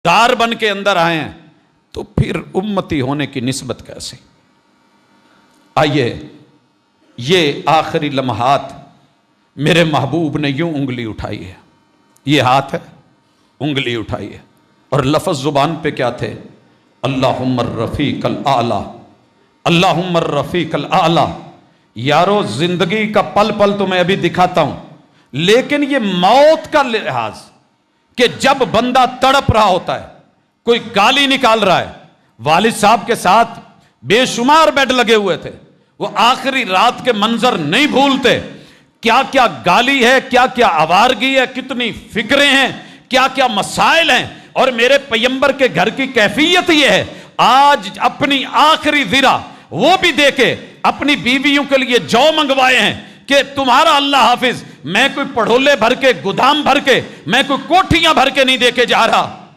دار بن کے اندر آئے ہیں تو پھر امتی ہونے کی نسبت کیسے؟ آئیے یہ آخری لمحات میرے محبوب نے یوں انگلی اٹھائی ہے، یہ ہاتھ ہے، انگلی اٹھائی ہے، اور لفظ زبان پہ کیا تھے؟ اللہم الرفیق الاعلی، اللہم الرفیق الاعلی۔ یارو زندگی کا پل پل تو میں ابھی دکھاتا ہوں، لیکن یہ موت کا لحاظ کہ جب بندہ تڑپ رہا ہوتا ہے، کوئی گالی نکال رہا ہے، والد صاحب کے ساتھ بے شمار بیڈ لگے ہوئے تھے، وہ آخری رات کے منظر نہیں بھولتے، کیا کیا گالی ہے، کیا کیا آوارگی ہے، کتنی فکریں ہیں، کیا کیا مسائل ہیں، اور میرے پیغمبر کے گھر کی کیفیت یہ ہے، آج اپنی آخری ذرا وہ بھی دے کے اپنی بیویوں کے لیے جو منگوائے ہیں کہ تمہارا اللہ حافظ، میں کوئی پڑھولے بھر کے، گودام بھر کے، میں کوئی کوٹھیاں بھر کے نہیں دے کے جا رہا،